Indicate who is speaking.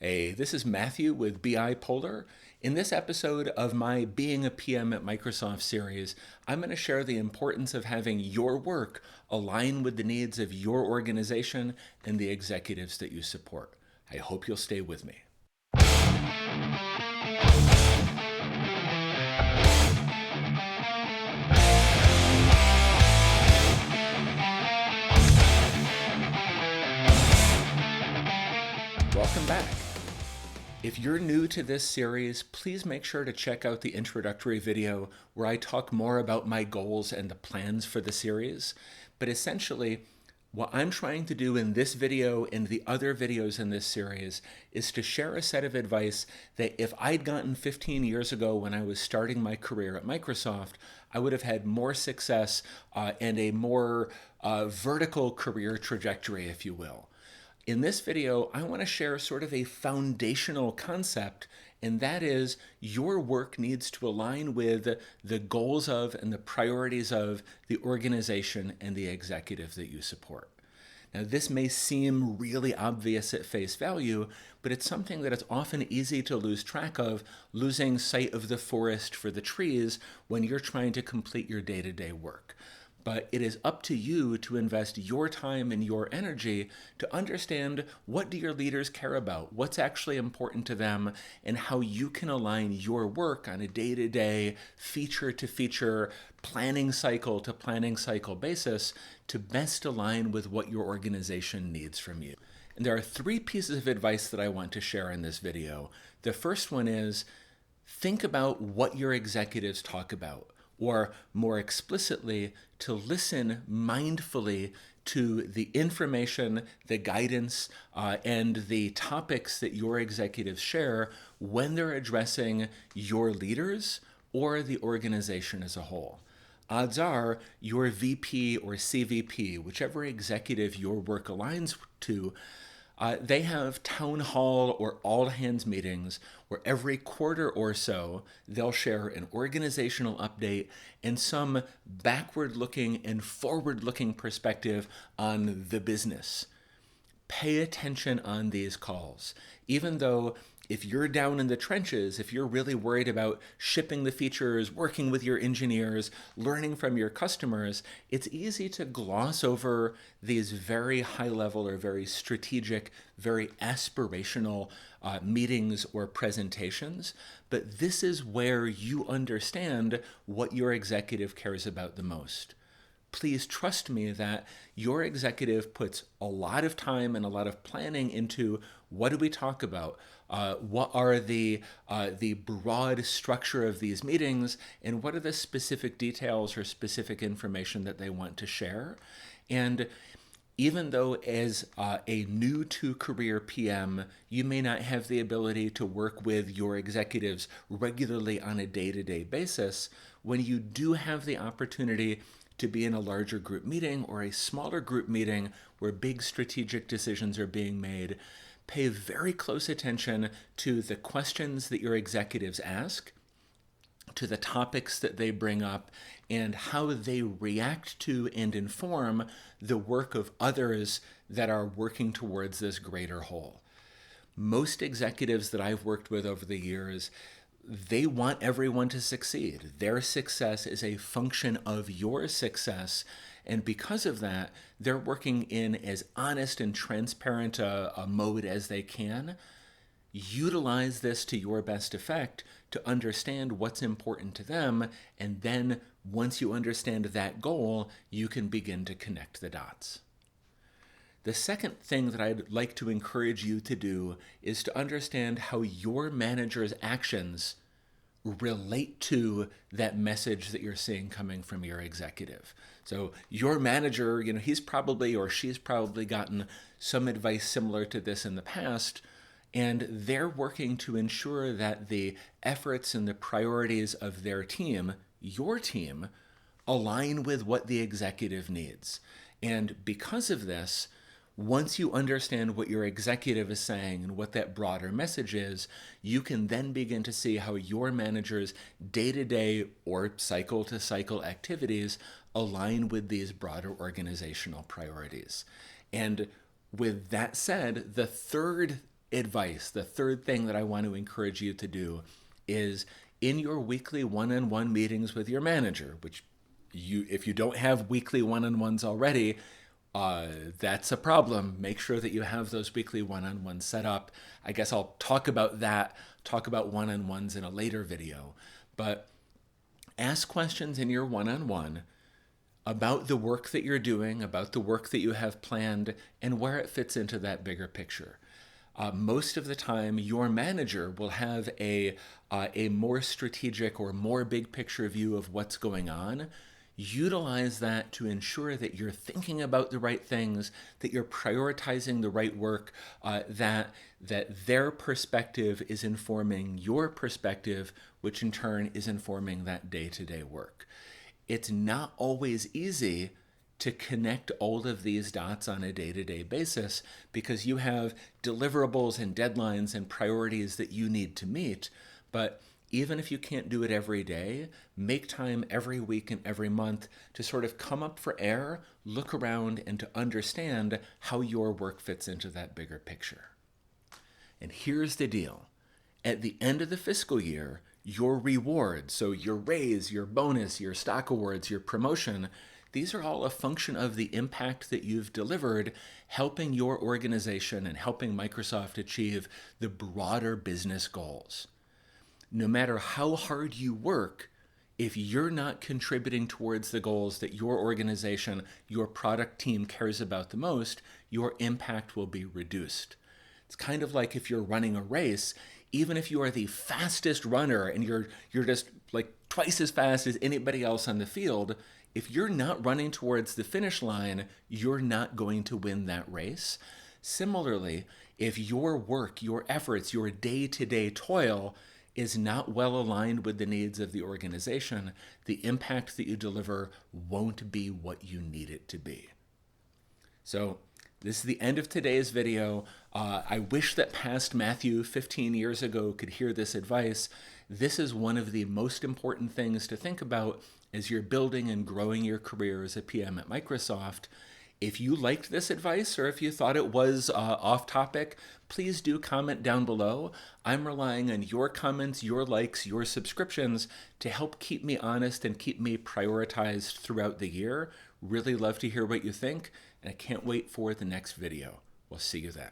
Speaker 1: Hey, this is Matthew with BI Polar. In this episode of my Being a PM at Microsoft series, I'm going to share the importance of having your work align with the needs of your organization and the executives that you support. I hope you'll stay with me. Welcome back. If you're new to this series, please make sure to check out the introductory video where I talk more about my goals and the plans for the series. But essentially, what I'm trying to do in this video and the other videos in this series is to share a set of advice that if I'd gotten 15 years ago when I was starting my career at Microsoft, I would have had more success and a more vertical career trajectory, if you will. In this video, I want to share sort of a foundational concept, and that is your work needs to align with the goals of and the priorities of the organization and the executive that you support. Now, this may seem really obvious at face value, but it's something that it's often easy to lose track of, losing sight of the forest for the trees when you're trying to complete your day-to-day work. But it is up to you to invest your time and your energy to understand what do your leaders care about, what's actually important to them, and how you can align your work on a day-to-day, feature-to-feature, planning cycle to planning cycle basis to best align with what your organization needs from you. And there are three pieces of advice that I want to share in this video. The first one is think about what your executives talk about, or more explicitly, to listen mindfully to the information, the guidance, and the topics that your executives share when they're addressing your leaders or the organization as a whole. Odds are your VP or CVP, whichever executive your work aligns to, they have town hall or all hands meetings where every quarter or so they'll share an organizational update and some backward looking and forward looking perspective on the business. Pay attention on these calls. Even though if you're down in the trenches, if you're really worried about shipping the features, working with your engineers, learning from your customers, it's easy to gloss over these very high level or very strategic, very aspirational meetings or presentations. But this is where you understand what your executive cares about the most. Please trust me that your executive puts a lot of time and a lot of planning into what do we talk about, what are the broad structure of these meetings, and what are the specific details or specific information that they want to share. And even though as a new to career PM, you may not have the ability to work with your executives regularly on a day-to-day basis, when you do have the opportunity to be in a larger group meeting or a smaller group meeting where big strategic decisions are being made, pay very close attention to the questions that your executives ask, to the topics that they bring up, and how they react to and inform the work of others that are working towards this greater whole. Most executives that I've worked with over the years, they want everyone to succeed. Their success is a function of your success. And because of that, they're working in as honest and transparent a mode as they can. Utilize this to your best effect to understand what's important to them. And then once you understand that goal, you can begin to connect the dots. The second thing that I'd like to encourage you to do is to understand how your manager's actions relate to that message that you're seeing coming from your executive. So your manager, he's probably or she's probably gotten some advice similar to this in the past, and they're working to ensure that the efforts and the priorities of their team, your team, align with what the executive needs. And because of this, once you understand what your executive is saying and what that broader message is, you can then begin to see how your manager's day-to-day or cycle-to-cycle activities align with these broader organizational priorities. And with that said, the third advice, the third thing that I want to encourage you to do is in your weekly one-on-one meetings with your manager, which if you don't have weekly one-on-ones already, that's a problem. Make sure that you have those weekly one-on-ones set up. I guess I'll talk about one-on-ones in a later video. But ask questions in your one-on-one about the work that you're doing, about the work that you have planned, and where it fits into that bigger picture. Most of the time, your manager will have a more strategic or more big picture view of what's going on. Utilize that to ensure that you're thinking about the right things, that you're prioritizing the right work, that their perspective is informing your perspective, which in turn is informing that day-to-day work. It's not always easy to connect all of these dots on a day-to-day basis because you have deliverables and deadlines and priorities that you need to meet. But even if you can't do it every day, make time every week and every month to sort of come up for air, look around, and to understand how your work fits into that bigger picture. And here's the deal. At the end of the fiscal year, your reward, so your raise, your bonus, your stock awards, your promotion, these are all a function of the impact that you've delivered, helping your organization and helping Microsoft achieve the broader business goals. No matter how hard you work, if you're not contributing towards the goals that your organization, your product team cares about the most, your impact will be reduced. It's kind of like if you're running a race, even if you are the fastest runner and you're just like twice as fast as anybody else on the field, if you're not running towards the finish line, you're not going to win that race. Similarly, if your work, your efforts, your day-to-day toil is not well aligned with the needs of the organization, the impact that you deliver won't be what you need it to be. So this is the end of today's video. I wish that past Matthew 15 years ago could hear this advice. This is one of the most important things to think about as you're building and growing your career as a PM at Microsoft. If you liked this advice or if you thought it was off topic, please do comment down below. I'm relying on your comments, your likes, your subscriptions to help keep me honest and keep me prioritized throughout the year. Really love to hear what you think, and I can't wait for the next video. We'll see you then.